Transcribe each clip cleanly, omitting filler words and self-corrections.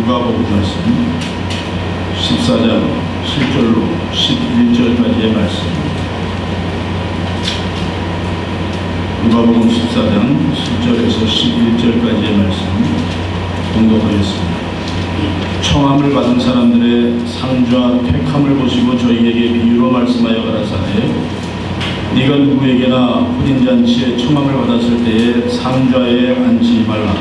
누가복음 말씀 14장 7절로 11절까지의 말씀입니다. 누가복음 14장 7절에서 11절까지의 말씀 공독하겠습니다. 청함을 받은 사람들의 상주와 택함을 보시고 저희에게 비유로 말씀하여 가라사대, 네가 누구에게나 혼인잔치에 청함을 받았을 때에 상좌에 앉지 말라.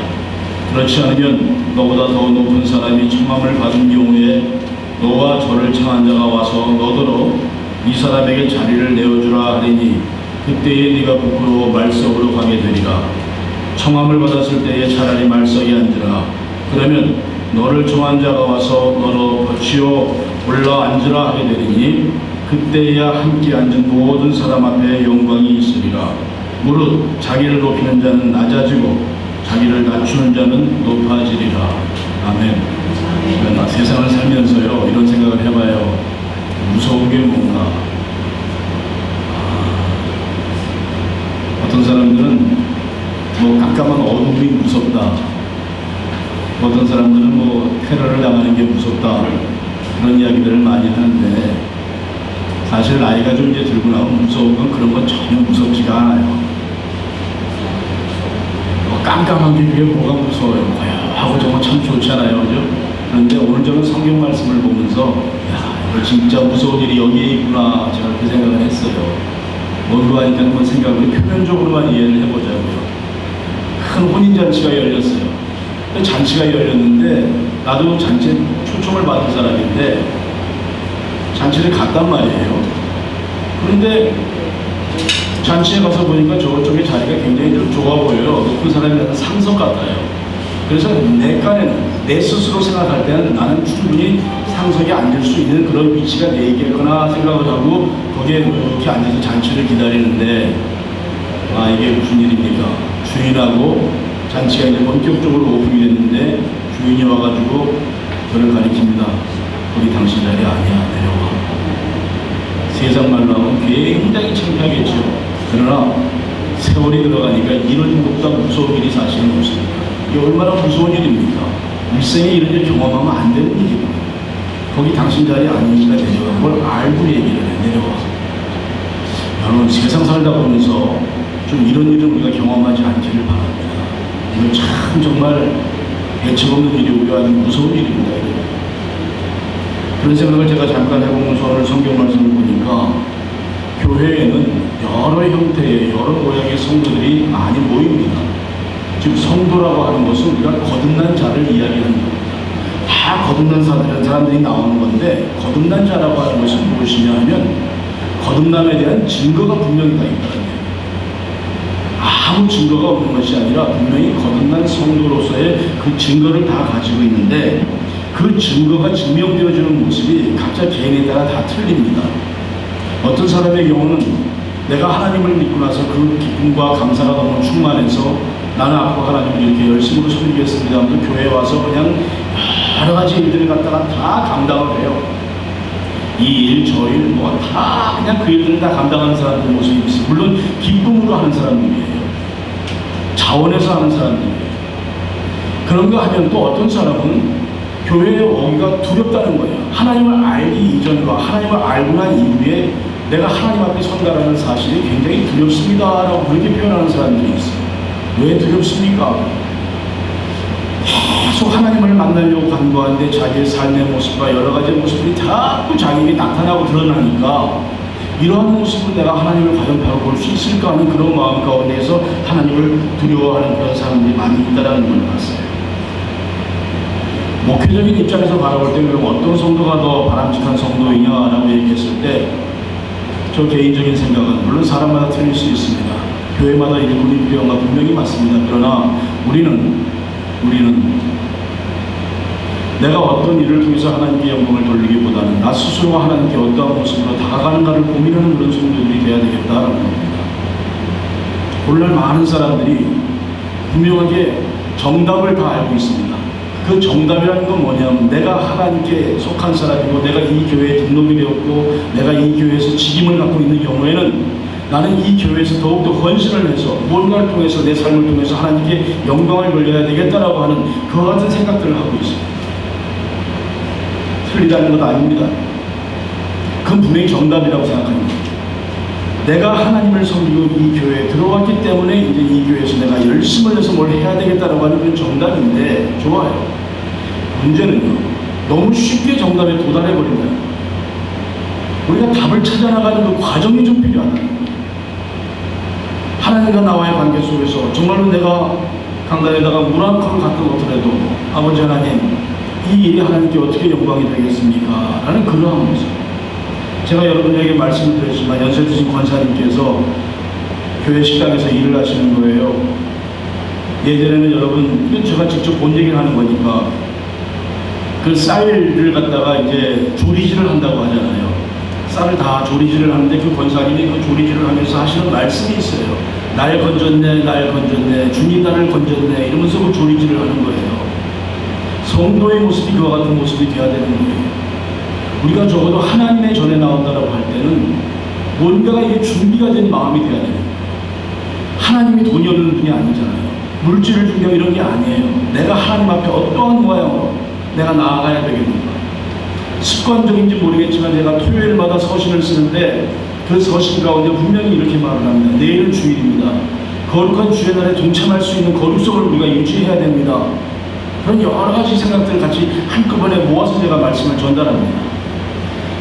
그렇지 않으면 너보다 더 높은 사람이 청함을 받은 경우에 너와 저를 청한 자가 와서 너더러 이 사람에게 자리를 내어주라 하리니 그때에 네가 부끄러워 말석으로 가게 되리라. 청함을 받았을 때에 차라리 말석에 앉으라. 그러면 너를 청한 자가 와서 너로 거치어 올라 앉으라 하게 되리니 그때야 함께 앉은 모든 사람 앞에 영광이 있으리라. 무릇 자기를 높이는 자는 낮아지고 자기를 낮추는 자는 높아지리라. 아멘. 그러나 세상을 살면서요, 이런 생각을 해봐요. 무서운 게 뭔가. 어떤 사람들은 뭐 깜깜한 어둠이 무섭다. 어떤 사람들은 뭐 테러를 당하는 게 무섭다. 그런 이야기들을 많이 하는데, 사실 나이가 좀 이제 들고 나면 무서운 건 그런 건 전혀 무섭지가 않아요. 깜깜한 게 그게 뭐가 무서워요. 하고 정말 참 좋잖아요. 그죠? 그런데 오늘 저는 성경 말씀을 보면서, 야, 이거 진짜 무서운 일이 여기에 있구나. 제가 그렇게 생각을 했어요. 뭔가 하니까 한번 생각을 표면적으로만 이해를 해보자고요. 큰 혼인잔치가 열렸어요. 잔치가 열렸는데, 나도 잔치에 초청을 받은 사람인데, 잔치를 갔단 말이에요. 그런데 잔치에 가서 보니까 저쪽에 자리가 굉장히 좀 좁아 보여요. 높은 사람이 상석 같아요. 그래서 내 깐에는, 내 스스로 생각할 때는 나는 충분히 상석에 앉을 수 있는 그런 위치가 되겠구나 생각을 하고 거기에 이렇게 앉아서 잔치를 기다리는데, 아, 이게 무슨 일입니까? 주인하고 잔치가 이제 본격적으로 오픈이 됐는데 주인이 와가지고 저를 가리킵니다. 거기 당신 자리 아니야, 내려와. 세상 말로 하면 굉장히 창피하겠죠. 그러나 세월이 들어가니까 이런 것보다 무서운 일이 사실은 없습니다. 이게 얼마나 무서운 일입니까? 일생에 이런 일 경험하면 안 되는 일입니다. 거기 당신 자리 아니니까 내려와. 뭘 알고 얘기를 해, 내려와. 여러분, 세상 살다 보면서 좀 이런 일은 우리가 경험하지 않기를 바랍니다. 이거 참 정말 예측 없는 일이 우리가 아주 무서운 일입니다. 그런 생각을 제가 잠깐 해보면서 오늘 성경 말씀을 보니까 교회에는 여러 형태의 여러 모양의 성도들이 많이 모입니다. 즉 성도라고 하는 것은 우리가 거듭난 자를 이야기하는 겁니다. 다 거듭난 사람들이 나오는 건데, 거듭난 자라고 하는 것은 무엇이냐 하면 거듭남에 대한 증거가 분명히 다 있다는 거예요. 아무 증거가 없는 것이 아니라 분명히 거듭난 성도로서의 그 증거를 다 가지고 있는데, 그 증거가 증명되어지는 모습이 각자 개인에 따라 다 틀립니다. 어떤 사람의 경우는 내가 하나님을 믿고 나서 그 기쁨과 감사가 너무 충만해서 나는 앞으로 하나님을 이렇게 열심으로 섬기겠습니다 하면서 교회에 와서 그냥 여러 가지 일들을 갖다가 다 감당을 해요. 이 일, 저 일, 뭐 다 그냥 그 일들을 다 감당하는 사람들 모습이 있어요. 물론 기쁨으로 하는 사람들이에요. 자원해서 하는 사람들이에요. 그런 거 하면 또 어떤 사람은 교회에 오기가 두렵다는 거예요. 하나님을 알기 이전과 하나님을 알고 난 이후에 내가 하나님 앞에 선다라는 사실이 굉장히 두렵습니다 라고 그렇게 표현하는 사람들이 있어요. 왜 두렵습니까? 계속 하나님을 만나려고 간구하는데 자기의 삶의 모습과 여러 가지 모습들이 자꾸 자기에게 나타나고 드러나니까 이러한 모습으로 내가 하나님을 과연 바로 볼 수 있을까 하는 그런 마음 가운데에서 하나님을 두려워하는 그런 사람들이 많이 있다는 걸 봤어요. 목회적인 입장에서 바라볼 때 그럼 어떤 성도가 더 바람직한 성도이냐라고 얘기했을 때, 저 개인적인 생각은 물론 사람마다 틀릴 수 있습니다. 교회마다 일꾼이 필요한 건 분명히 맞습니다. 그러나 우리는 내가 어떤 일을 통해서 하나님께 영광을 돌리기보다는 나 스스로가 하나님께 어떠한 모습으로 다가가는가를 고민하는 그런 성도들이 되어야 되겠다라는 겁니다. 오늘날 많은 사람들이 분명하게 정답을 다 알고 있습니다. 그 정답이라는 건 뭐냐면 내가 하나님께 속한 사람이고 내가 이 교회에 등록이 되었고 내가 이 교회에서 직임을 갖고 있는 경우에는 나는 이 교회에서 더욱더 헌신을 해서 뭔가를 통해서 내 삶을 통해서 하나님께 영광을 돌려야 되겠다라고 하는 그와 같은 생각들을 하고 있습니다. 틀리다는 것도 아닙니다. 그건 분명히 정답이라고 생각합니다. 내가 하나님을 섬기고 이 교회에 들어왔기 때문에 이제 이 교회에서 내가 열심을 해서 뭘 해야 되겠다라고 하는 건 정답인데 좋아요. 문제는요, 너무 쉽게 정답에 도달해버린다. 우리가 답을 찾아나가는 그 과정이 좀 필요하다. 하나님과 나와의 관계 속에서 정말로 내가 강단에다가 물 한 컵을 갖다 놓더라도 아버지 하나님, 이 일이 하나님께 어떻게 영광이 되겠습니까? 라는 그러한 모습. 제가 여러분에게 말씀을 드렸지만 연세 드신 권사님께서 교회 식당에서 일을 하시는 거예요. 예전에는 여러분, 이건 제가 직접 본 얘기를 하는 거니까 그 쌀을 갖다가 이제 조리질을 한다고 하잖아요. 쌀을 다 조리질을 하는데 그 권사님이 그 조리질을 하면서 하시는 말씀이 있어요. 날 건졌네, 날 건졌네, 주님 나를 건졌네, 이러면서 그 조리질을 하는 거예요. 성도의 모습이 그와 같은 모습이 되어야 되는 거예요. 우리가 적어도 하나님의 전에 나온다라고 할 때는 뭔가가 이게 준비가 된 마음이 되어야 돼요. 하나님이 돈이 없는 분이 아니잖아요. 물질을 준비하고 이런 게 아니에요. 내가 하나님 앞에 어떠한 모양으로 내가 나아가야 되겠는가. 습관적인지 모르겠지만 제가 토요일마다 서신을 쓰는데 그 서신 가운데 분명히 이렇게 말을 합니다. 내일은 주일입니다. 거룩한 주의 날에 동참할 수 있는 거룩성을 우리가 유지해야 됩니다. 그런 여러 가지 생각들을 같이 한꺼번에 모아서 제가 말씀을 전달합니다.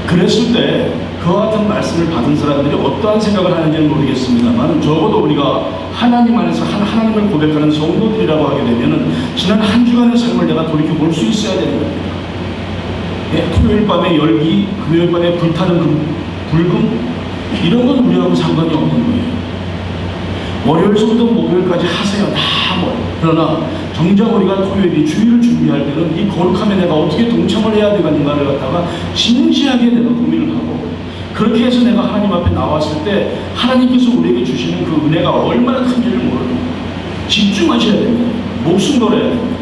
그랬을 때 그와 같은 말씀을 받은 사람들이 어떠한 생각을 하는지는 모르겠습니다만 적어도 우리가 하나님 안에서 하나님을 고백하는 성도들이라고 하게 되면 지난 한 주간의 삶을 내가 돌이켜볼 수 있어야 되는 겁니다. 예, 토요일 밤에 열기, 금요일 밤에 불타는 불금, 이런 건 우리하고 상관이 없는 거예요. 월요일부터 목요일까지 하세요. 다 뭐. 그러나 정작 우리가 토요일이 주일을 준비할 때는 이 거룩함에 내가 어떻게 동참을 해야 되는가를 갖다가 진지하게 내가 고민을 하고, 그렇게 해서 내가 하나님 앞에 나왔을 때 하나님께서 우리에게 주시는 그 은혜가 얼마나 큰지를 모르는 거예요. 집중하셔야 됩니다. 목숨 걸어야 됩니다.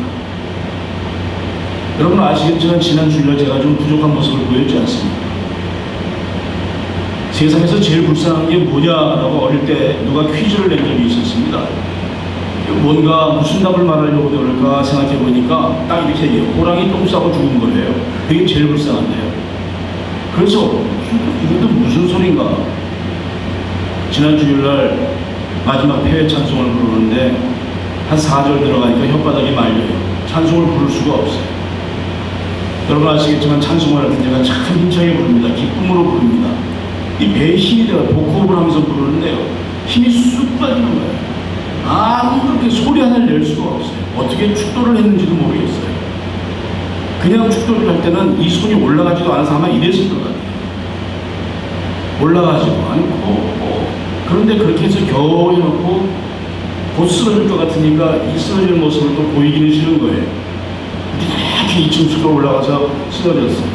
여러분 아시겠지만 지난 주일날 제가 좀 부족한 모습을 보였지 않습니까? 세상에서 제일 불쌍한 게 뭐냐라고 어릴 때 누가 퀴즈를 낸 적이 있었습니다. 뭔가 무슨 답을 말하려고 그럴까 생각해 보니까 딱 이렇게 얘기해요. 호랑이 똥 싸고 죽은 거예요. 그게 제일 불쌍한데요. 그래서 이것도 무슨 소린가. 지난 주일날 마지막 폐회 찬송을 부르는데 한 4절 들어가니까 혓바닥이 말려요. 찬송을 부를 수가 없어요. 여러분 아시겠지만 찬송을 할 때 제가 참 힘차게 부릅니다. 기쁨으로 부릅니다. 이 배에 힘이 들어가 복호흡을 하면서 부르는데요. 힘이 쑥 빠지는 거예요. 아무 그렇게 소리 하나를 낼 수가 없어요. 어떻게 축도를 했는지도 모르겠어요. 그냥 축도를 할 때는 이 손이 올라가지도 않아서 아마 이랬을 것 같아요. 올라가지도 않고 그런데 그렇게 해서 겨우 해놓고 곧 쓰러질 것 같으니까 이 쓰러지는 모습을 또 보이기는 싫은 거예요. 이렇게 2층 숙로 올라가서 쓰러졌어요.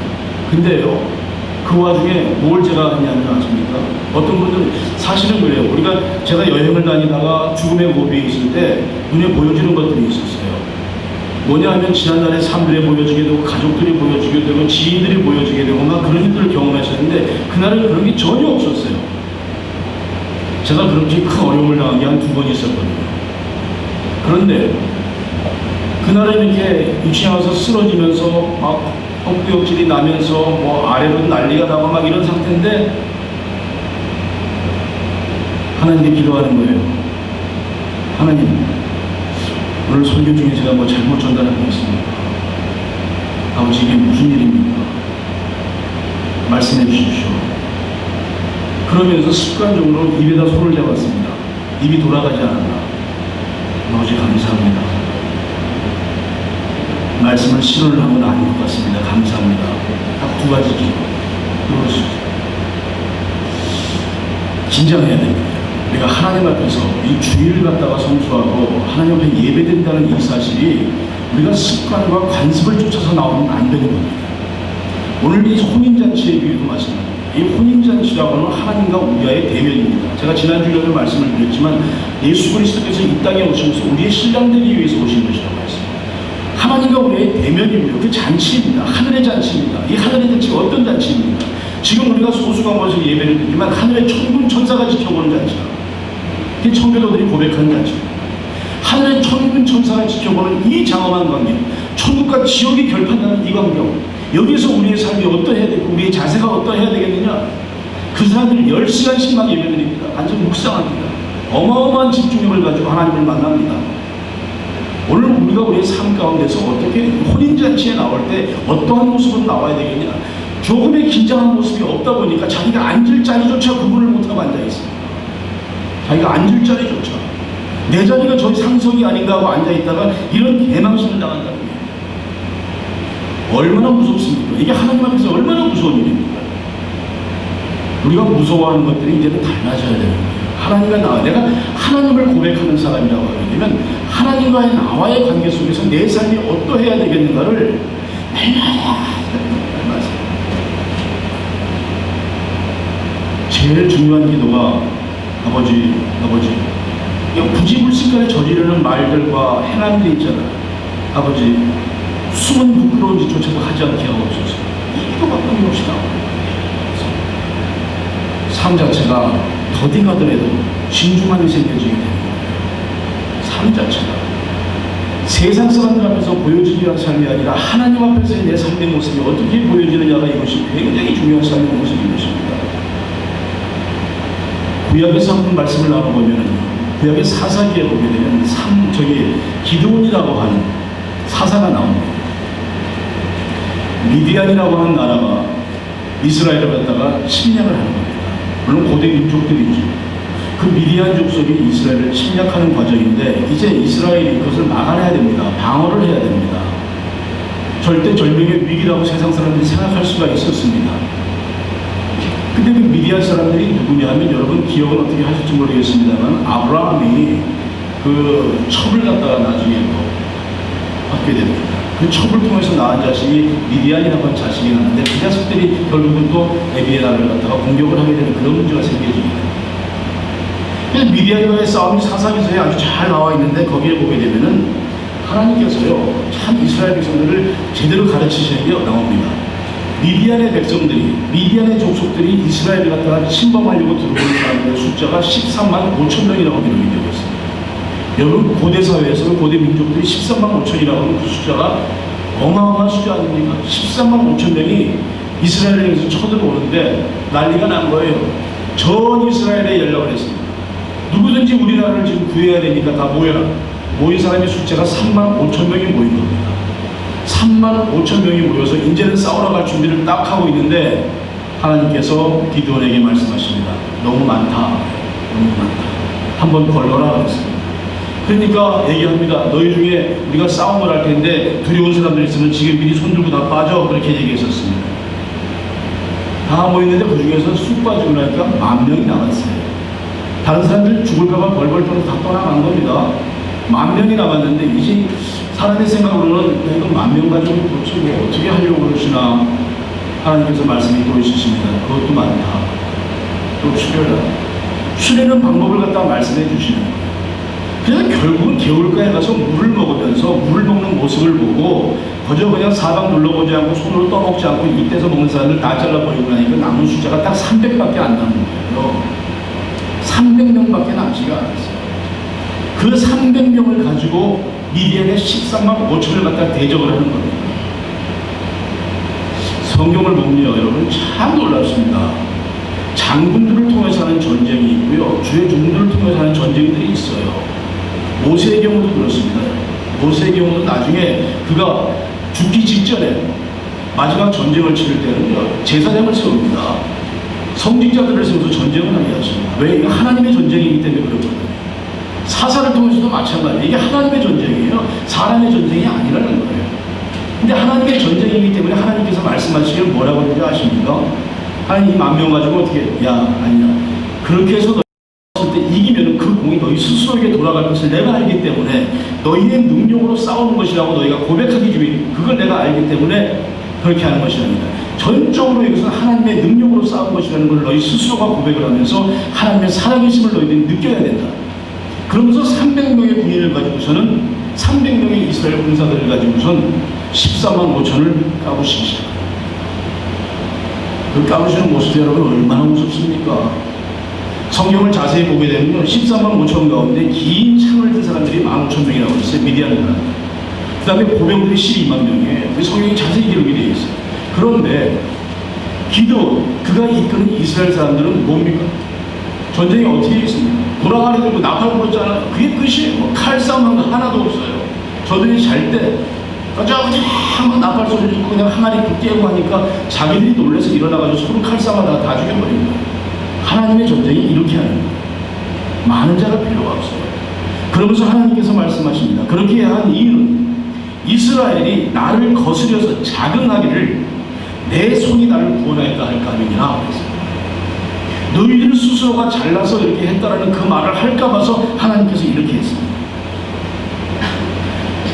근데요, 그 와중에 뭘 제가 하냐면 아십니까? 어떤 분들은 사실은 그래요. 우리가 제가 여행을 다니다가 죽음의 고비에 있을 때 눈에 보여지는 것들이 있었어요. 뭐냐 하면 지난날에 사람들이 보여지게 되고 가족들이 보여지게 되고 지인들이 보여지게 되고 막 그런 일들을 경험하셨는데 그날은 그런 게 전혀 없었어요. 제가 그렇게 큰 어려움을 당한 게 한 2번 있었거든요. 그런데 그날은 이렇게 유치해 와서 쓰러지면서 막 헛구역질이 나면서 뭐 아래로 난리가 나고 막 이런 상태인데 하나님께 기도하는 거예요. 하나님, 오늘 설교 중에 제가 뭐 잘못 전달한 거 있습니까? 아버지 이게 무슨 일입니까? 말씀해 주십시오. 그러면서 습관적으로 입에다 손을 잡았습니다. 입이 돌아가지 않았나. 아버지 감사합니다. 말씀을 실현을 한 건 아닌 것 같습니다. 감사합니다. 딱 2가지죠. 긴장해야 됩니다. 우리가 하나님 앞에서 이 주일을 갖다가 성수하고 하나님 앞에 예배된다는 이 사실이 우리가 습관과 관습을 쫓아서 나오면 안 되는 겁니다. 오늘 이 혼인잔치의 비유도 마찬가지입니다. 이 혼인잔치라고 하는 하나님과 우리와의 대면입니다. 제가 지난주에도 말씀을 드렸지만 예수 그리스도께서 이 땅에 오시면서 우리의 신랑 되기 위해서 오신 것이라고 했습니다. 하나님과 우리의 대면이고요. 그 잔치입니다. 하늘의 잔치입니다. 이 하늘의 잔치가 어떤 잔치입니까? 지금 우리가 소수가 모여서 예배를 드리지만 하늘의 천군 천사가 지켜보는 잔치다. 그게 청교도들이 고백하는 잔치입니다. 하늘의 천군 천사가 지켜보는 이 장엄한 광경, 천국과 지옥이 결판나는 이 광경, 여기서 우리의 삶이 어떠해야 되고 우리의 자세가 어떠해야 되겠느냐? 그 사람들이 10시간씩만 예배드립니다. 완전 묵상합니다. 어마어마한 집중력을 가지고 하나님을 만납니다. 오늘 우리가 우리의 삶 가운데서 어떻게 혼인잔치에 나올 때 어떠한 모습으로 나와야 되겠냐? 조금의 긴장한 모습이 없다 보니까 자기가 앉을 자리조차 구분을 못하고 앉아있습니다. 자기가 앉을 자리조차 내 자리가 저희 상석이 아닌가 하고 앉아있다가 이런 개망신을 당한다는 거예요. 얼마나 무섭습니까? 이게 하나님 앞에서 얼마나 무서운 일입니까? 우리가 무서워하는 것들이 이제는 달라져야 되는 거예요. 하나님과 내가 하나님을 고백하는 사람이라고 하게 되면 하나님과의 나와의 관계 속에서 내 삶이 어떠해야 되겠는가를 닮아야 제일 중요한 기도가 아버지 부지불식간에 저지르는 말들과 행함들이 있잖아요. 아버지 숨은 부끄러운 짓조차도 하지 않게 하옵소서. 이 기도가 끊임없이 나옵니다. 삶 자체가 더디가더라도 진중함이 생겨지게 되는 거예요. 삶 자체가 세상 사람들 앞에서 보여지는 삶이 아니라 하나님 앞에서의 내 삶의 모습이 어떻게 보여지느냐가 이것이 굉장히 중요한 삶의 모습인 것입니다. 구약에서 한번 말씀을 나눠보면 구약의 사사기에 보게 되면 기드온이라고 하는 사사가 나옵니다. 미디안이라고 하는 나라가 이스라엘을 갖다가 침략을 하는 겁니다. 물론 고대 민족들이죠. 그 미디안 족속이 이스라엘을 침략하는 과정인데 이제 이스라엘이 그것을 막아내야 됩니다. 방어를 해야 됩니다. 절대절명의 위기라고 세상 사람들이 생각할 수가 있었습니다. 근데 그 미디안 사람들이 누구냐 하면 여러분 기억은 어떻게 하실지 모르겠습니다만 아브라함이 그 첩을 갖다가 나중에 받게 됩니다. 그 첩을 통해서 낳은 자식이 미디안이라고 하는 자식이 나는데 그 자식들이 결국은 또 에비의 나라를 갖다가 공격을 하게 되는 그런 문제가 생겨지게 됩니다. 그래서 미디안과의 싸움이 사사기서에 아주 잘 나와 있는데 거기에 보게 되면은 하나님께서요 참 이스라엘 백성들을 제대로 가르치시는 게 나옵니다. 미디안의 백성들이, 미디안의 족속들이 이스라엘을 갖다가 침범하려고 들어오는 사람들의 숫자가 13만 5천 명이라고 기록이 되고 있습니다. 여러분 고대 사회에서 고대 민족들이 13만 5천이라고 하면 그 숫자가 어마어마한 숫자 아닙니까? 13만 5천 명이 이스라엘을 향해서 쳐들어오는데 난리가 난 거예요. 전 이스라엘에 연락을 했습니다. 누구든지 우리나라를 지금 구해야 되니까 다 모여라. 모인 사람의 숫자가 3만 5천 명이 모인 겁니다. 3만 5천 명이 모여서 이제는 싸우러 갈 준비를 딱 하고 있는데 하나님께서 기드온에게 말씀하십니다. 너무 많다. 너무 많다. 한번 걸러라 그랬습니다. 그러니까 얘기합니다. 너희 중에 우리가 싸움을 할 텐데 두려운 사람들 있으면 지금 미리 손들고 다 빠져. 그렇게 얘기했었습니다. 다 모였는데 그 중에서 쑥 빠지고 나니까 10,000명이 나갔어요. 다른 사람들 죽을까봐 벌벌 떨어서 다 떠나간 겁니다. 10,000명이 남았는데 이제 사람의 생각으로는 이거 10,000명 가지고 도대체 뭐 어떻게 하려고 그러시나. 하나님께서 말씀이 또 있으십니다. 그것도 많다. 또 추려는 방법을 갖다가 말씀해 주시는 거예요. 그래서 결국은 개울가에 가서 물을 먹으면서 물을 먹는 모습을 보고 그저 그냥 사방 눌러보지 않고 손으로 떠먹지 않고 이때서 먹는 사람들 다 잘라버리고 나니까 남은 숫자가 딱 300밖에 안 남는 거예요. 300명밖에 남지가 않았어요. 그 300명을 가지고 미디안의 13만 5천을 갖다 대적을 하는 겁니다. 성경을 보면요 여러분 참 놀랍습니다. 장군들을 통해서 하는 전쟁이 있고요 주의 종들을 통해서 하는 전쟁들이 있어요. 모세의 경우도 그렇습니다. 모세의 경우는 나중에 그가 죽기 직전에 마지막 전쟁을 치를 때는요 제사장을 세웁니다. 성직자들을 세워서 전쟁을 하게 하십니다. 왜? 이게 하나님의 전쟁이기 때문에 그렇거든요. 사사를 통해서도 마찬가지예요. 이게 하나님의 전쟁이에요. 사람의 전쟁이 아니라는 거예요. 근데 하나님의 전쟁이기 때문에 하나님께서 말씀하시기를 뭐라고 하는지 아십니까? 하나님 10,000명 가지고 어떻게 아니야 그렇게 해서 때 이기면 그 공이 너희 스스로에게 돌아갈 것을 내가 알기 때문에 너희의 능력으로 싸우는 것이라고 너희가 고백하기 전에 그걸 내가 알기 때문에 그렇게 하는 것이 아니다. 전적으로 이것은 하나님의 능력으로 싸운 것이라는 걸 너희 스스로가 고백을 하면서 하나님의 살아계심을 너희들이 느껴야 된다. 그러면서 300명의 군인을 가지고서는 300명의 이스라엘 군사들을 가지고선 14만 5천을 까부시기 시작합니다. 그 까부시는 모습이 여러분 얼마나 무섭습니까? 성경을 자세히 보게 되면 14만 5천 가운데 긴 창을 든 사람들이 15,000명이라고 했어요. 미디안은. 그 다음에 보병들이 12만 명이에요. 성경이 자세히 기록이 되어 있어요. 그런데 그가 이끄는 이스라엘 사람들은 뭡니까? 전쟁이 어떻게 있습니까? 도랑아리 들고 나팔 불었잖아요. 그게 끝이에요. 뭐 칼싸움한 거 하나도 없어요. 저들이 잘 때 그냥 나팔 소리 듣고 그냥 항아리 깨고 하니까 자기들이 놀라서 일어나가지고 서로 칼싸움하다가 다 죽여버린 거예요. 하나님의 전쟁이 이렇게 하는 거예요. 많은 자가 필요가 없어요. 그러면서 하나님께서 말씀하십니다. 그렇게 한 이유는 이스라엘이 나를 거스려서 자긍하기를 내 손이 나를 구원하였다 할까 함이니라. 너희들 스스로가 잘나서 이렇게 했다라는 그 말을 할까 봐서 하나님께서 이렇게 했습니다.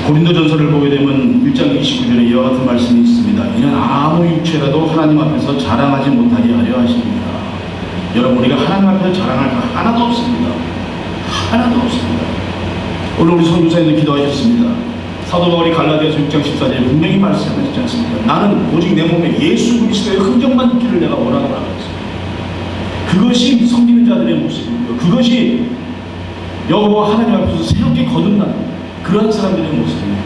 고린도전서를 보게 되면 1장 29절에 이와 같은 말씀이 있습니다. 이는 아무 육체라도 하나님 앞에서 자랑하지 못하게 하려 하십니다. 여러분, 우리가 하나님 앞에서 자랑할 거 하나도 없습니다. 하나도 없습니다. 오늘 우리 선교사님들 기도하셨습니다. 사도 바울이 갈라디아서 6장 14절에 분명히 말씀하셨지 않습니까? 나는 오직 내 몸에 예수 그리스도의 흔적만 있기를 내가 원하노라 그랬습니다. 그것이 섬기는 자들의 모습이고요. 그것이 여호와 하나님 앞에서 새롭게 거듭나는 그러한 사람들의 모습입니다.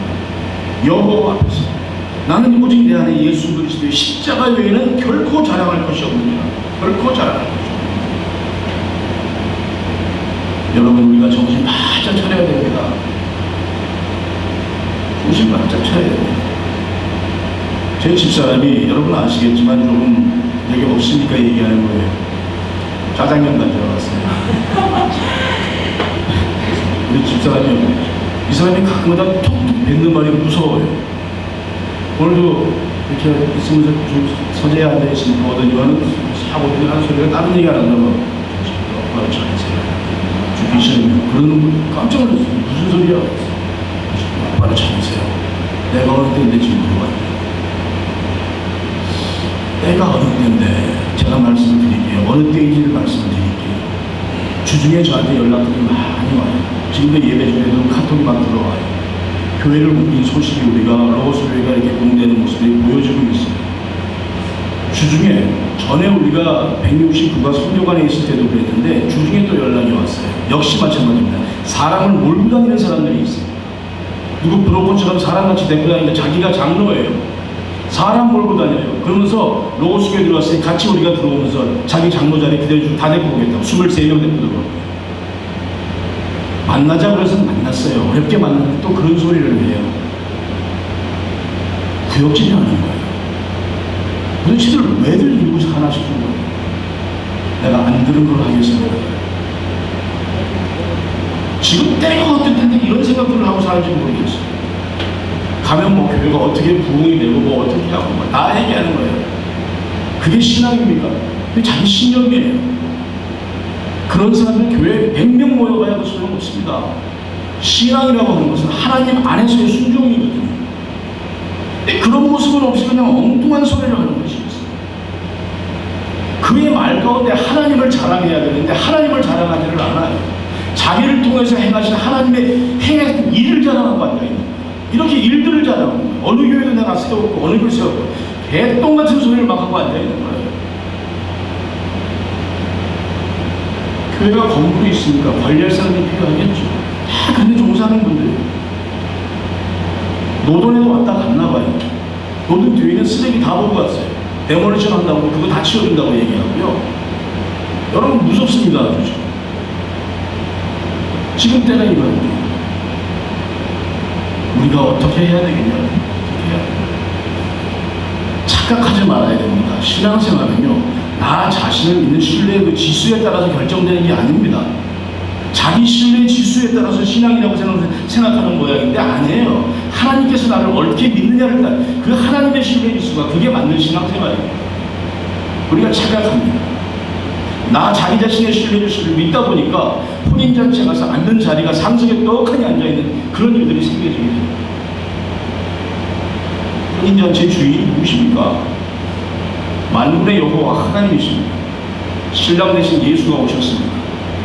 여호와 앞에서 나는 오직 내 안에 예수 그리스도의 십자가 외에는 결코 자랑할 것이 없느니라. 결코 자랑할 것이 없느니라. 여러분, 우리가 정신 바짝 차려야 됩니다. 정신 바짝 차려야 됩니다. 제 집사람이 여러분 아시겠지만 조금 여기 없으니까 얘기하는 거예요. 짜장면 가져왔어요. 우리 집사람이 이 사람이 가끔마다 톡톡 뱉는 말이 무서워요. 오늘도 이렇게 있으면서 서재에 앉아있으니까 오더니와는 사고들이 하는 소리가 다른 얘기 안 한다고 오빠를 잘하세요. 죽기 싫으면 그러는 거 깜짝 놀랐어요. 무슨 소리야? 오빠를 잘하세요. 내가 어느 때인데 지금 물어봤어요. 때가 어느 때인데 제가 말씀을 드릴게요. 어느 때인지를 말씀을 드릴게요. 주중에 저한테 연락들이 많이 와요. 지금도 예배 중에도 카톡이 막 들어와요. 교회를 옮긴 소식이 우리가 로고스 교회가 이렇게 공개되는 모습이 보여지고 있어요. 주중에 전에 우리가 169가 선교관에 있을 때도 그랬는데 주중에 또 연락이 왔어요. 역시 마찬가지입니다. 사람을 몰고 다니는 사람들이 있어요. 누구 브로커처럼 사람같이 데리고 다니는데 자기가 장로예요. 사람 몰고 다녀요. 그러면서 로고스 교회 들어왔으니 같이 우리가 들어오면서 자기 장로 자리 그대로 다 데리고 오겠다고 23명 데리고 들어와요. 만나자 그래서 만났어요. 어렵게 만났는데 또 그런 소리를 해요. 구역질이 하는 거예요. 도대체들 왜들 이러고 사나 싶은 거예요. 내가 안 들은 걸 하겠습니다. 지금 때가 어떨 텐데 이런 생각들을 하고 살지 모르겠어요. 가면 뭐 교회가 어떻게 부흥이 되고 뭐 어떻게 하고 뭐 다 얘기하는 거예요. 그게 신앙입니까? 그게 자기 신념이에요. 그런 사람들 교회에 100명 모여봐야 그 소용 없습니다. 신앙이라고 하는 것은 하나님 안에서의 순종이거든요. 근데 그런 모습은 없이 그냥 엉뚱한 소리를 하는 것이겠어요. 그의 말 가운데 하나님을 자랑해야 되는데 하나님을 자랑하지를 않아요. 자기를 통해서 행하신 하나님의 행한 일을 자랑하고 앉아있는 거예요. 이렇게 일들을 자랑하는 거예요. 어느 교회도 내가 세웠고 어느 교회 세웠고 개똥 같은 소리를 막 하고 앉아있는 거예요. 교회가 건물이 있으니까 관리할 사람이 필요하겠죠. 다 근데 종사하는 분들이에요. 노동에도 왔다 갔나 봐요. 노동 뒤에는 쓰레기 다 보고 갔어요. 데몰리션 한다고 그거 다 치워준다고 얘기하고요. 여러분 무섭습니다. 아주 지금 때가 이거예요. 우리가 어떻게 해야 되겠냐? 어떻게 해야 되냐? 착각하지 말아야 됩니다. 신앙생활은요. 나 자신을 믿는 신뢰의 그 지수에 따라서 결정되는 게 아닙니다. 자기 신뢰의 지수에 따라서 신앙이라고 생각하는 모양인데 아니에요. 하나님께서 나를 어떻게 믿느냐를 따라 그 하나님의 신뢰의 지수가 그게 맞는 신앙생활입니다. 우리가 착각합니다. 나 자기 자신의 신뢰의 지수를 믿다 보니까 혼인잔치에 가서 앉는 자리가 상석에 떡하니 앉아있는 그런 일들이 생겨지게 됩니다. 혼인잔치의 주인이 누구십니까? 만군의 여호와 하나님이십니다. 신랑 대신 예수가 오셨습니다.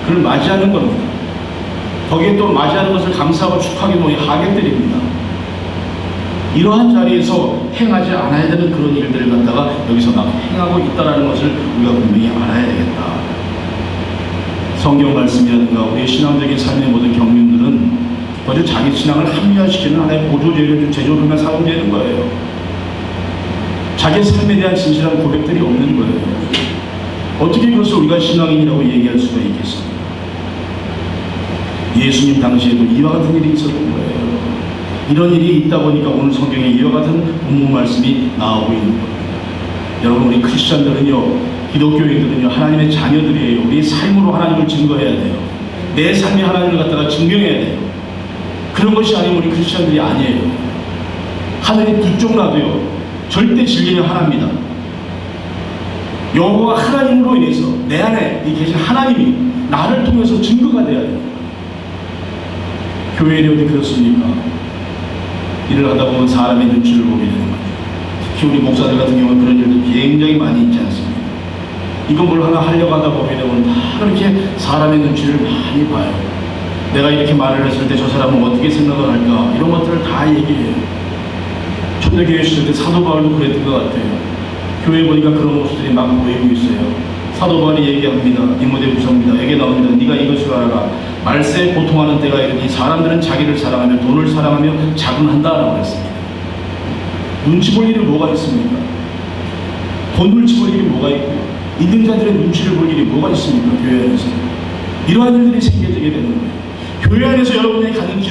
그를 맞이하는 겁니다. 거기에 또 맞이하는 것을 감사하고 축하하기 위해 하객들입니다. 이러한 자리에서 행하지 않아야 되는 그런 일들을 갖다가 여기서 막 행하고 있다는 것을 우리가 분명히 알아야 되겠다. 성경 말씀이라든가 우리의 신앙적인 삶의 모든 경륜들은 먼저 자기 신앙을 합리화시키는 하나의 보조 제조로만 사용되는 거예요. 자기의 삶에 대한 진실한 고백들이 없는 거예요. 어떻게 그것을 우리가 신앙인이라고 얘기할 수가 있겠습니까? 예수님 당시에도 이와 같은 일이 있었던 거예요. 이런 일이 있다 보니까 오늘 성경에 이와 같은 본문 말씀이 나오고 있는 겁니다. 여러분, 우리 크리스찬들은요, 기독교인들은요, 하나님의 자녀들이에요. 우리 삶으로 하나님을 증거해야 돼요. 내 삶이 하나님을 갖다가 증명해야 돼요. 그런 것이 아니면 우리 크리스찬들이 아니에요. 하늘이 뒤쪽 나도요, 절대 진리는 하나입니다. 여호와 하나님으로 인해서 내 안에 계신 하나님이 나를 통해서 증거가 돼야 돼요. 교회 일이 어디 그렇습니까? 일을 하다 보면 사람의 눈치를 보게 되는 거죠. 특히 우리 목사들 같은 경우는 그런 일도 굉장히 많이 있지 않습니까? 이거 뭘 하나 하려고 하다 보게 되면 다 그렇게 사람의 눈치를 많이 봐요. 내가 이렇게 말을 했을 때 저 사람은 어떻게 생각을 할까? 이런 것들을 다 얘기해요. 초대교회 시절 때 사도 바울도 그랬던 것 같아요. 교회 보니까 그런 모습들이 막 보이고 있어요. 사도 바울이 얘기합니다. 디모데후서입니다. 에게 나옵니다. 네가 이것을 알아라. 말세에 고통하는 때가 이르니 사람들은 자기를 사랑하며 돈을 사랑하며 자긍한다라고 했습니다. 눈치 볼 일이 뭐가 있습니까? 돈 눈치 볼 일이 뭐가 있고요. 있는 자들의 눈치를 볼 일이 뭐가 있습니까? 교회 안에서. 이러한 일들이 생겨지게 되는 거예요. 교회 안에서 여러분이 가진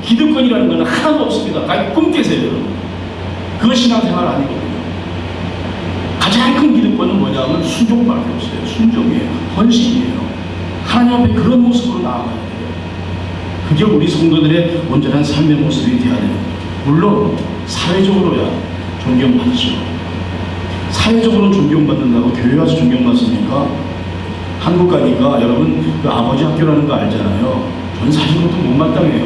기득권이라는 건 하나도 없습니다. 꿈 깨세요, 여러분. 그것이 신앙생활 아니거든요. 가장 큰 기득권은 뭐냐면 순종밖에 없어요. 순종이에요. 헌신이에요. 하나님 앞에 그런 모습으로 나아가야 돼요. 그게 우리 성도들의 온전한 삶의 모습이 되어야 돼요. 물론 사회적으로야 존경받죠. 사회적으로 존경받는다고 교회 와서 존경받습니까? 한국 가니까 여러분 그 아버지 학교라는 거 알잖아요. 저는 사실 그것도 못마땅해요.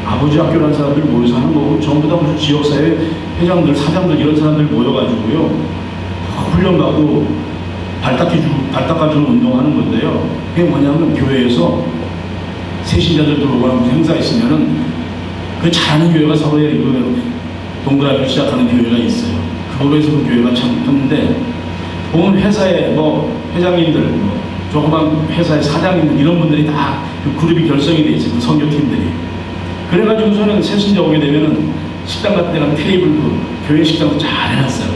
아버지 학교라는 사람들 모여서 하는 거고 전부 다 무슨 지역사회 회장들, 사장들 이런 사람들 모여가지고요. 훈련 가고 발 닦아주는 운동하는 건데요. 그게 뭐냐면 교회에서 세신자들 들어오거나 무슨 행사 있으면은 그 잘하는 교회가 서로의 그 동그라미를 시작하는 교회가 있어요. 그걸로 해서 그 교회가 참 컸는데 보면 회사에 뭐 회장님들, 뭐 조그만 회사의 사장님들 이런 분들이 다 그 그룹이 결성이 돼 있어요. 그 선교팀들이. 그래가지고서는 세신자 오게 되면은 식당 같은 데 가면 테이블도 교회 식당도 잘 해놨어요.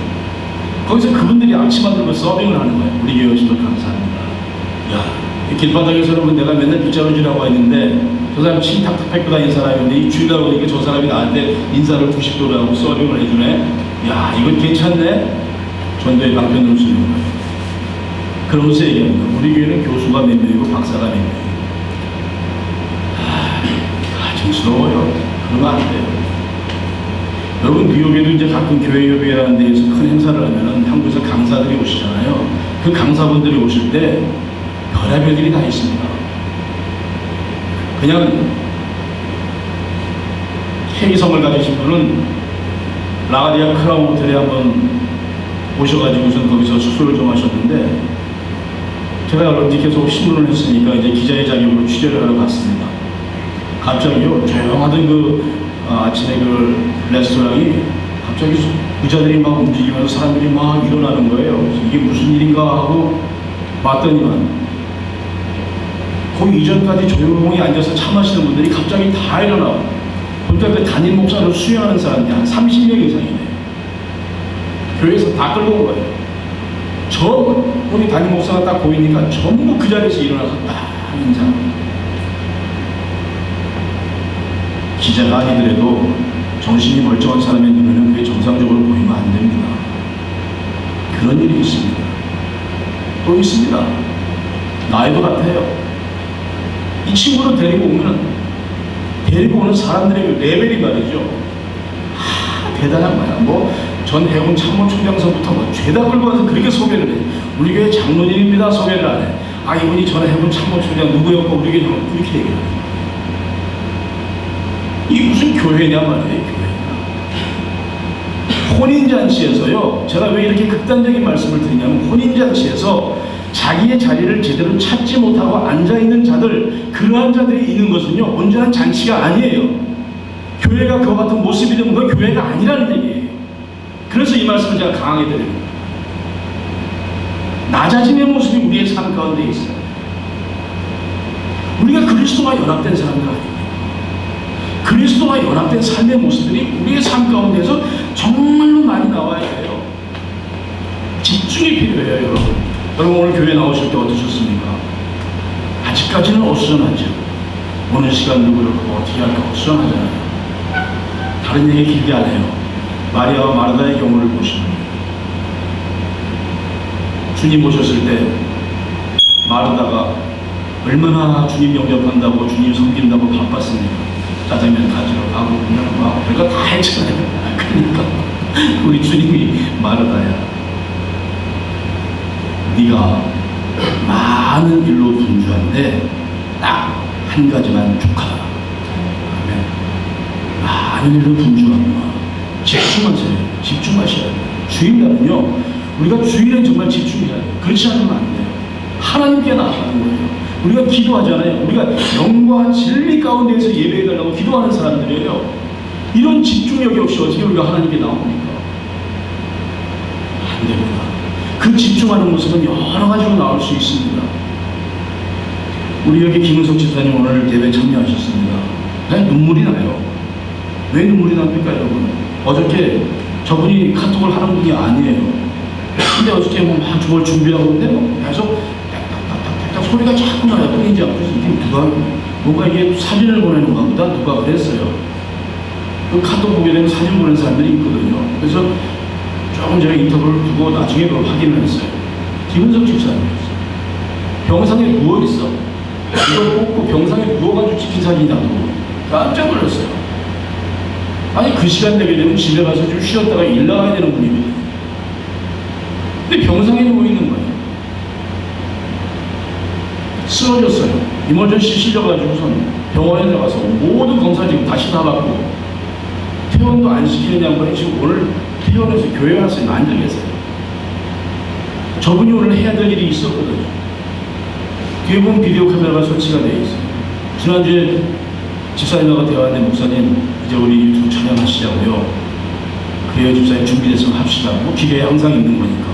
거기서 그분들이 아침만 들고 서빙을 하는 거예요. 우리 교회 오셔서 감사합니다. 야, 길바닥에서는 내가 맨날 빗자루질하고 있는데 저 사람 침탁탁 뺏고 다니는 사람인데 이 주일날 오니까 저 사람이 나한테 인사를 90도로 하고 서빙을 해주네. 야, 이거 괜찮네? 전도의 방편으로 쓰는 거예요. 그러면서 얘기합니다. 우리 교회는 교수가 몇 명이고 박사가 몇 명이에요. 가증스러워요. 그러면 안 돼요. 여러분, 뉴욕에도 이제 가끔 교회협의회라는 데에서 큰 행사를 하면은 한국에서 강사들이 오시잖아요. 그 강사분들이 오실 때 별의별 일이 다 있습니다. 그냥 회의성을 가지신 분은 라가디아 크라운 호텔에 한번 오셔가지고선 거기서 수술을 좀 하셨는데 제가 언제 계속 신문을 했으니까 이제 기자의 자격으로 취재를 하러 갔습니다. 갑자기요, 조용하던 아침에 그 레스토랑이 갑자기 의자들이 막 움직이면서 사람들이 막 일어나는 거예요. 이게 무슨 일인가 하고 봤더니만 거기 이전까지 조용히 앉아서 차 마시는 분들이 갑자기 다 일어나고 보니까 그 담임 목사를 수행하는 사람들이 한 30명 이상이네요. 교회에서 다 끌고 온 거예요. 우리 담임 목사가 딱 보이니까 전부 그 자리에서 일어나서 딱 인사합니다. 기자가 아니더라도 정신이 멀쩡한 사람의 눈에는 그게 정상적으로 보이면 안 됩니다. 그런 일이 있습니다. 또 있습니다. 나이도 같아요. 이 친구를 데리고 오는 사람들의 레벨이 말이죠. 대단한 거야. 전 해군 참모총장서부터 죄다 끌고 와서 그렇게 소개를 해. 우리 교회 장로님입니다. 소개를 안 해. 이분이 전 해군 참모총장 누구였고 우리 교회 장로 이렇게 얘기를 해요. 이게 무슨 교회냐 말이에요. 교회가 혼인잔치에서요, 제가 왜 이렇게 극단적인 말씀을 드리냐면 혼인잔치에서 자기의 자리를 제대로 찾지 못하고 앉아있는 자들, 그러한 자들이 있는 것은요 온전한 잔치가 아니에요. 교회가 그와 같은 모습이 되면 그건 교회가 아니라는 얘기예요. 그래서 이 말씀을 제가 강하게 드립니다. 낮아짐의 모습이 우리의 삶 가운데 있어요. 우리가 그리스도와 연합된 사람들 아닙니까? 그리스도와 연합된 삶의 모습들이 우리의 삶 가운데서 정말로 많이 나와야 돼요. 집중이 필요해요, 여러분. 여러분 오늘 교회 나오실 때 어떠셨습니까? 아직까지는 어수선하죠. 오늘 시간도 그렇고 어떻게 할까 어수선하잖아요. 다른 얘기 길게 안 해요. 마리아와 마르다의 경우를 보시면 주님 오셨을 때 마르다가 얼마나 주님 영접한다고 주님 섬긴다고 바빴습니까? 짜장면 가지러 가고 그냥 막 별거 다 했잖아요. 그러니까 우리 주님이 마르다야, 네가 많은 일로 분주한데 딱 한 가지만 족하라. 많은 일로 분주하구나. 집중하세요. 집중하셔야 돼요. 주일날은요, 우리가 주일엔 정말 집중해야 돼요. 그렇지 않으면 안 돼요. 하나님께 나아가는 거예요. 우리가 기도하잖아요. 우리가 영과 진리 가운데에서 예배해달라고 기도하는 사람들이에요. 이런 집중력이 없이 어떻게 우리가 하나님께 나옵니까? 안 됩니다. 그 집중하는 모습은 여러 가지로 나올 수 있습니다. 우리 여기 김은석 집사님 오늘 예배 참여하셨습니다. 네? 눈물이 나요. 왜 눈물이 납니까, 여러분? 어저께 저분이 카톡을 하는 분이 아니에요. 근데 어저께 막 저걸 준비하고 있는데 계속 딱딱딱딱 소리가 자꾸 나요. 끊이지 않고. 이게 누가, 뭔가 이게 사진을 보내는가 보다 누가 그랬어요. 그 카톡 보게 되면 사진 보내는 사람들이 있거든요. 그래서 조금 제가 인터뷰를 두고 나중에 그걸 확인을 했어요. 김은석 집사님이었어요. 병상에 누워있어. 이걸 뽑고 병상에 누워가지고 찍힌 사진이라고 깜짝 놀랐어요. 아니 그 시간 되게 되면 집에 가서 좀 쉬었다가 일 나가야 되는 분이거든요. 근데 병상에 누워있는 거예요. 쓰러졌어요. 이머전시 실려가지고선 병원에 들어가서 모든 검사 지금 다시 다 받고 퇴원도 안 시키는 양반이 지금 오늘 퇴원해서 교회 와서 앉아 계세요. 저분이 오늘 해야 될 일이 있었거든요. 뒤에 보면 비디오 카메라가 설치가 되어 있어요. 지난주에 집사님하고 대화하는데 목사님 이제 우리 유튜브 촬영하시자고요. 그래요 집사님 준비됐으면 합시다. 뭐 기계에 항상 있는 거니까.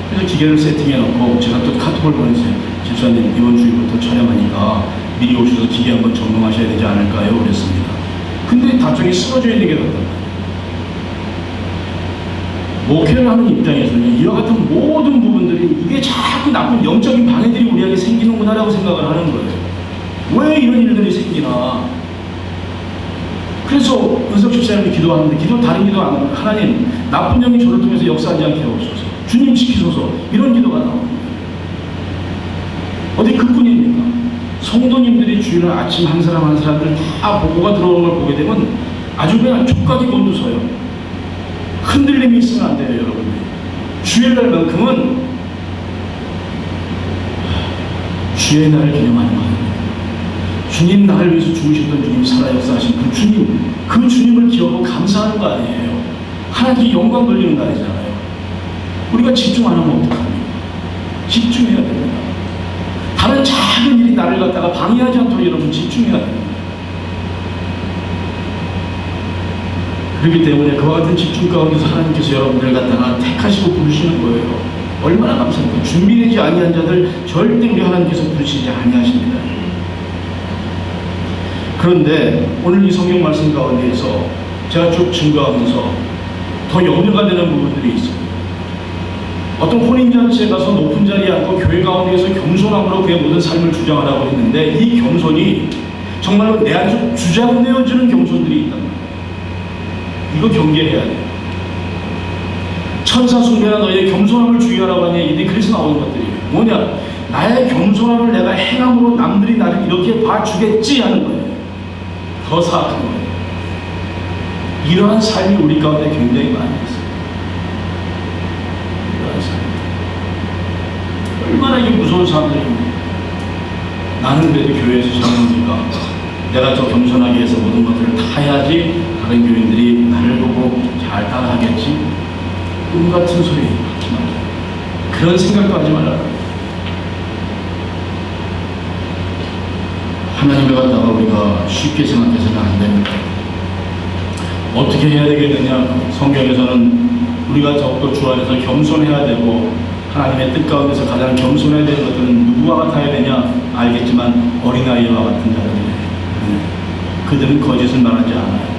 그래서 기계를 세팅해 놓고 제가 또 카톡을 보냈어요. 집사님 이번 주부터 촬영하니까 미리 오셔서 기계 한번 점검하셔야 되지 않을까요? 그랬습니다. 근데 답장이 쓰러져 있는 게 낫다. 목회를 하는 입장에서는 이와 같은 모든 부분들이 이게 자꾸 나쁜 영적인 방해들이 우리에게 생기는구나라고 생각을 하는 거예요. 왜 이런 일들이 생기나? 그래서 은석 집사님이 기도하는데 다른 기도 안 하고 하나님 나쁜 영이 저를 통해서 역사하지 않게 하옵소서. 주님 지키소서. 이런 기도가 나옵니다. 어디 그뿐입니까? 성도님들이 주일날 아침 한 사람 한 사람들 다 보고가 들어오는 걸 보게 되면 아주 그냥 촉각이 곤두서요. 흔들림이 있으면 안 돼요, 여러분들. 주일날만큼은 주의 날을 기념하는 거 아닙니다. 주님 나를 위해서 죽으셨던 주님 살아 역사하신 그 주님을 기억하고 감사하는 거 아니에요. 하나님께 영광 돌리는 날이잖아요. 우리가 집중 안 하면 어떡합니까? 집중해야 됩니다. 다른 작은 일이 나를 갖다가 방해하지 않도록 여러분 집중해야 됩니다. 그렇기 때문에 그와 같은 집중 가운데서 하나님께서 여러분들 갖다가 택하시고 부르시는 거예요. 얼마나 감사합니까? 준비되지 아니한 자들 절대 우리 하나님께서 부르시지 아니하십니다. 그런데 오늘 이 성경 말씀 가운데에서 제가 쭉 증거하면서 더 염려가 되는 부분들이 있어요. 어떤 혼인잔치에 가서 높은 자리에 앉고 교회 가운데에서 겸손함으로 그의 모든 삶을 주장하라고 했는데 이 겸손이 정말로 내 안에서 주장되어지는 겸손들이 있단 말이에요. 이거 경계해야 돼요. 천사 숭배나 너희의 겸손함을 주의하라고 하니 이들이 그래서 나오는 것들이에요. 뭐냐? 나의 겸손함을 내가 행함으로 남들이 나를 이렇게 봐주겠지 하는 거예요. 더 사악한 거예요. 이러한 삶이 우리 가운데 굉장히 많이 있어요. 이러한 삶. 얼마나 이게 무서운 사람들입니까? 나는 그래도 교회에서 전문지가 내가 더 겸손하게 해서 모든 것들을 다 해야지 다른 교인들이 나를 보고 잘 따라하겠지. 같은 소리 하지 말라. 그런 생각도 하지 말라. 하나님을 갖다가 우리가 쉽게 생각해서는 안 됩니다. 어떻게 해야 되겠느냐? 성경에서는 우리가 더욱더 주 안에서 겸손해야 되고 하나님의 뜻 가운데서 가장 겸손해야 되는 것들은 누구와 같아야 되냐? 알겠지만 어린아이와 같은 자들이에요. 그들은 거짓을 말하지 않아요.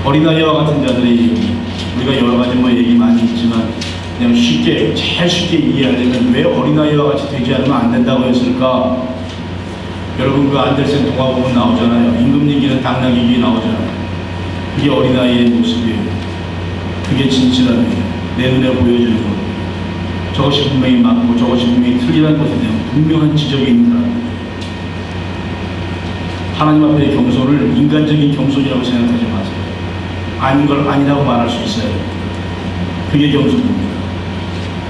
어린아이와 같은 자들의 얘기, 우리가 여러 가지 얘기 많이 있지만 그냥 쉽게, 제일 쉽게 이해하려면 왜 어린아이와 같이 되지 않으면 안 된다고 했을까? 여러분 그 안델센 동화 보면 나오잖아요. 임금님기는 당나귀기 나오잖아요. 그게 어린아이의 모습이에요. 그게 진실함이에요. 내 눈에 보여지는 것. 저것이 분명히 맞고 저것이 분명히 틀리다는 것에 대한 분명한 지적이 있는 사람입니다. 하나님 앞에 겸손을 인간적인 겸손이라고 생각하지 마세요. 아닌 걸 아니라고 말할 수 있어야 됩니다. 그게 겸손입니다.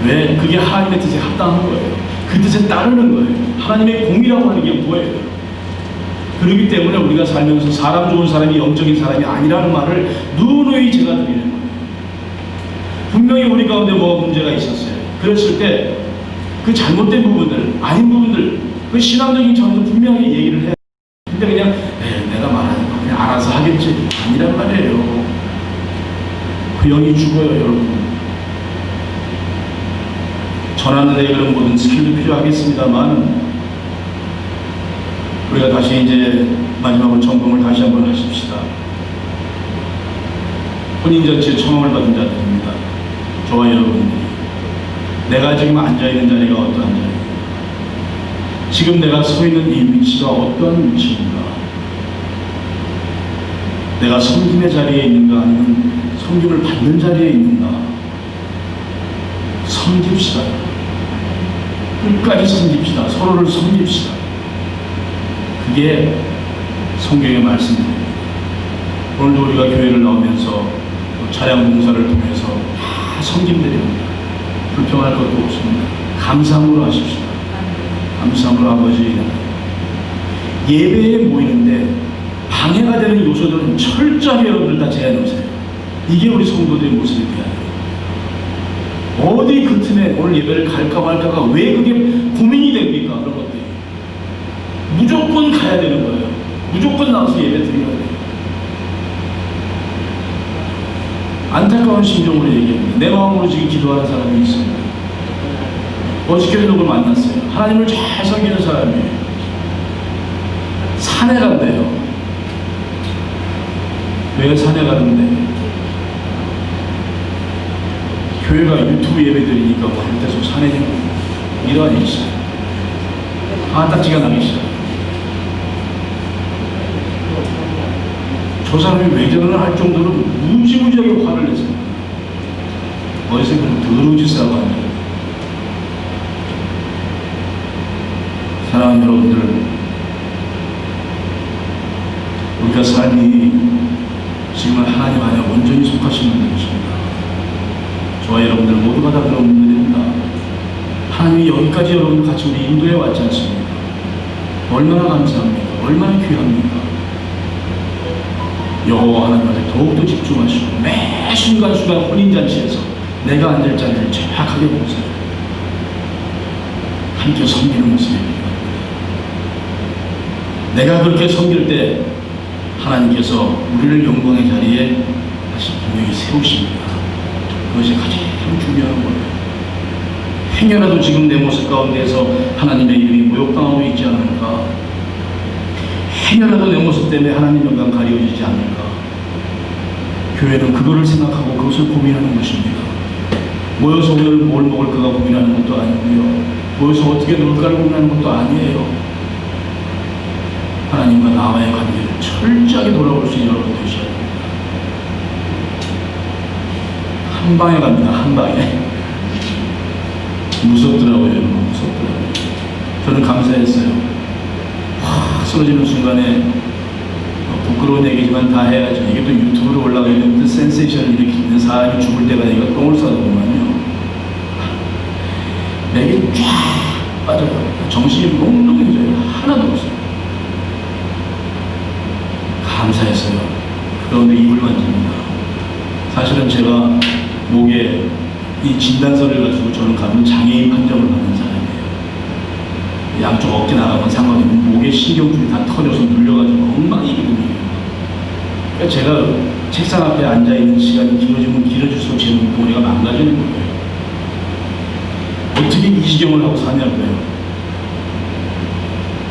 왜? 그게 하나님의 뜻에 합당한 거예요. 그 뜻에 따르는 거예요. 하나님의 공이라고 하는 게 뭐예요? 그렇기 때문에 우리가 살면서 사람 좋은 사람이 영적인 사람이 아니라는 말을 누누이 제가 드리는 거예요. 분명히 우리 가운데 뭐가 문제가 있었어요. 그랬을 때 그 잘못된 부분들, 아닌 부분들, 그 신앙적인 차원에서 분명히 얘기를 해야 돼요. 근데 그냥 내가 말하는 거 그냥 알아서 하겠지. 아니란 말이에요. 그 영이 죽어요, 여러분. 전하는 데 그런 모든 스킬도 필요하겠습니다만 우리가 다시 이제 마지막으로 점검을 다시 한번 하십시다. 혼인잔치에 청함을 받은 자들입니다. 저와 여러분들이 내가 지금 앉아있는 자리가 어떠한 자리인가, 지금 내가 서 있는 이 위치가 어떠한 위치인가, 내가 섬김의 자리에 있는가 아니면 섬김을 받는 자리에 있는가. 섬깁시다. 끝까지 섬깁시다. 서로를 섬깁시다. 그게 성경의 말씀입니다. 오늘도 우리가 교회를 나오면서 차량 봉사를 통해서 다 섬김드립니다. 불평할 것도 없습니다. 감사함으로 하십시다. 감사함으로 아버지. 예배에 모이는데 방해가 되는 요소들은 철저하게 여러분들 다 제해놓으세요. 이게 우리 성도들의 모습이 돼야 돼요. 어디 그 틈에 오늘 예배를 갈까 말까가 왜 그게 고민이 됩니까? 그런 것들이 무조건 가야 되는 거예요. 무조건 나와서 예배 드려야 돼요. 안타까운 심정으로 얘기합니다. 내 마음으로 지금 기도하는 사람이 있습니다. 어저께도 누굴 만났어요. 하나님을 잘 섬기는 사람이에요. 산에 간대요. 왜 산에 가는데? 교회가 유튜브 예배 드리니까 뭐 할 때서 산에 일어나기 시작. 딱지가 나기 시작. 저 사람이 왜 저러나 할 정도로 무지무지하게 화를 냈습니다. 어디서 그런 더러운 짓을 하고 앉아요. 사랑하는 여러분들, 우리가 삶이 지금은 하나님 안에 온전히 속하신 분들이십니다. 저와 여러분들 모두가 다 그런 분들입니다. 하나님이 여기까지 여러분들 같이 우리 인도해 왔지 않습니까? 얼마나 감사합니까? 얼마나 귀합니까? 여호와 하나님한테 더욱더 집중하시고 매 순간순간 혼인잔치에서 내가 앉을 자리를 정확하게 보세요. 함께 섬기는 모습입니다. 내가 그렇게 섬길 때 하나님께서 우리를 영광의 자리에 다시 분명히 세우십니다. 그것이 가장 중요한 거예요. 행여라도 지금 내 모습 가운데서 하나님의 이름이 모욕당하고 있지 않을까, 행여라도 내 모습 때문에 하나님 영광 가려지지 않을까. 교회는 그거를 생각하고 그것을 고민하는 것입니다. 모여서 오늘 뭘 먹을까가 고민하는 것도 아니고요, 모여서 어떻게 놀까를 고민하는 것도 아니에요. 하나님과 나와의 관계를 철저하게 돌아볼 수 있는 여러분 되셔야 됩니다. 한 방에 갑니다. 한 방에. 무섭더라고요. 여러분. 무섭더라고요. 저는 감사했어요. 확 쓰러지는 순간에 부끄러운 얘기지만 다 해야죠. 이게 또 유튜브로 올라가면 또 센세이션을 일으키는 사람이 죽을 때가 되니까 똥을 싸더구만요. 맥이 쫙 빠져버려요. 정신이 몽롱해져요. 하나도 없어요. 감사했어요. 그런데 입을 만집니다. 사실은 제가 목에 이 진단서를 가지고 저는 가면 장애인 판정을 받는 사람이에요. 양쪽 어깨 나가면 상관없는 목에 신경줄이 다 터져서 눌려가지고 엉망이거든요. 그러니까 제가 책상 앞에 앉아있는 시간이 길어지면 길어질수록 제 몸뚱이가 망가지는 거예요. 어떻게 이 지경을 하고 사냐고요.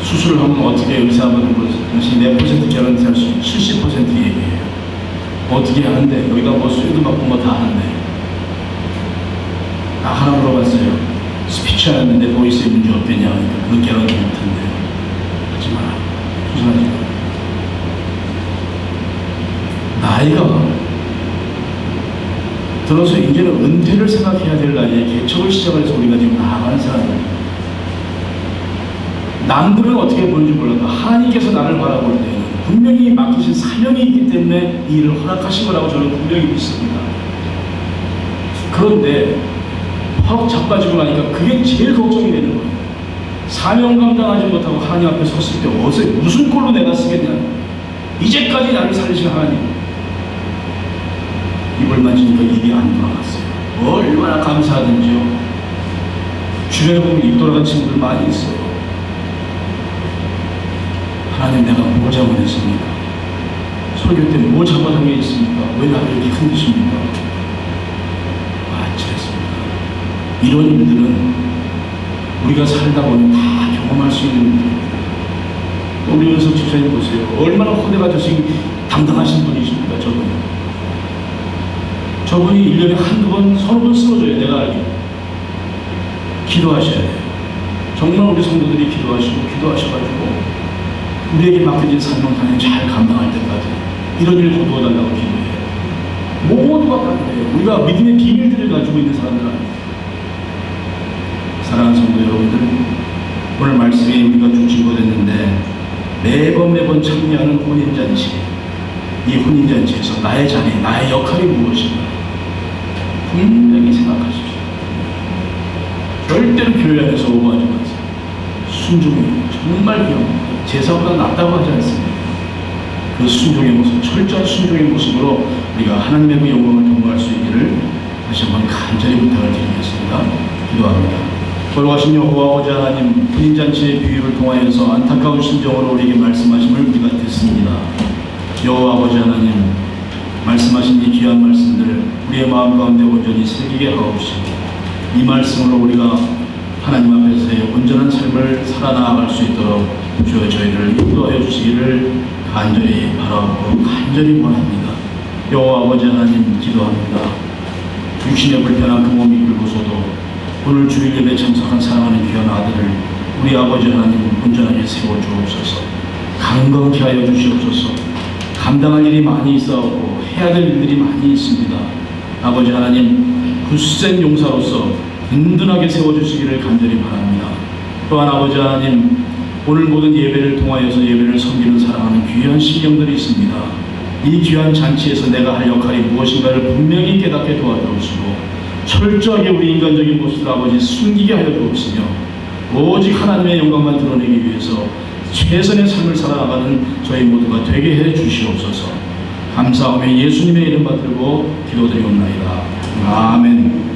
수술을 하면 어떻게 의사분은 당신이 몇 퍼센트 개런티 할 수 있는 70% 얘기해요. 어떻게 하는데 여기다 뭐 수유도 받고 뭐 다 하는데 나 하나 물어봤어요. 스피치 하는데 보이스에 문제 없겠냐. 그러니까 그건 걔가 좀 못한대요. 하지 마라. 조심하지 마라. 나이가 들어서 이제는 은퇴를 생각해야 될 나이에 개척을 시작해서 우리가 지금 나아가는 사람들입니다. 남들은 어떻게 보는지 몰라도 하나님께서 나를 바라볼 때는 분명히 맡기신 사명이 있기 때문에 이 일을 허락하신 거라고 저는 분명히 믿습니다. 그런데 퍽 자빠지고 나니까 그게 제일 걱정이 되는 거예요. 사명 감당하지 못하고 하나님 앞에 섰을 때 어디서 무슨 꼴로 내가 쓰겠냐. 이제까지 나를 살리신 하나님. 입을 만지니까 입이 안 돌아갔어요. 얼마나 감사하든지요. 주변에 보면 입 돌아간 친구들 많이 있어요. 하나님, 내가 뭘 잘못했습니까? 설교 때 뭐 잘못한 게 있습니까? 왜 나를 이렇게 흔드십니까? 아찔했습니다. 이런 일들은 우리가 살다 보면 다 경험할 수 있는 일들입니다. 우리 윤석 집사님 보세요. 얼마나 호대가 저신 담당하신 분이십니까? 저분이 1년에 한두 번, 서너 번 쓰러져요. 내가 알기로. 기도하셔야 돼요. 정말 우리 성도들이 기도하셔가지고 우리에게 맡겨진 사명탄을 잘 감당할 때까지 이런 일을 거두어달라고 기도해요. 모두가 다 그래요. 우리가 믿음의 비밀들을 가지고 있는 사람들 아닙니다. 사랑하는 성도 여러분들, 오늘 말씀에 우리가 중심되었는데 매번 참여하는 혼인잔치, 이 혼인잔치에서 나의 자리, 나의 역할이 무엇인가 분명히 생각하십시오. 절대로 교회 안에서 오버하지 마세요. 순종이 정말 귀합니다. 제사보다 낫다고 하지 않습니다. 그 순종의 모습, 철저한 순종의 모습으로 우리가 하나님의 그 영광을 도모할 수 있기를 다시 한번 간절히 부탁을 드리겠습니다. 기도합니다. 걸어가신 여호와 아버지 하나님, 혼인잔치의 비유를 통하여서 안타까운 심정으로 우리에게 말씀하심을 우리가 듣습니다. 여호와 아버지 하나님, 말씀하신 이 귀한 말씀들 우리의 마음 가운데 온전히 새기게 하옵시고, 이 말씀으로 우리가 하나님 앞에서의 온전한 삶을 살아나갈 수 있도록 주여 저희를 인도하여 주시기를 간절히 바라고 간절히 원합니다. 여호와 아버지 하나님, 기도합니다. 육신의 불편한 그 몸이 긁고서도 오늘 주일 예배에 참석한 사랑하는 귀한 아들을 우리 아버지 하나님 온전하게 세워주옵소서. 강건케 하여 주시옵소서. 감당할 일이 많이 있어오고 해야 될 일들이 많이 있습니다. 아버지 하나님, 굳센 용사로서 든든하게 세워주시기를 간절히 바랍니다. 또한 아버지 하나님, 오늘 모든 예배를 통하여서 예배를 섬기는 사랑하는 귀한 심령들이 있습니다. 이 귀한 잔치에서 내가 할 역할이 무엇인가를 분명히 깨닫게 도와주옵시고, 철저하게 우리 인간적인 모습을 아버지 숨기게 하여 주옵시며, 오직 하나님의 영광만 드러내기 위해서 최선의 삶을 살아나가는 저희 모두가 되게 해 주시옵소서. 감사하며 예수님의 이름 받들고 기도드리옵나이다. 아멘.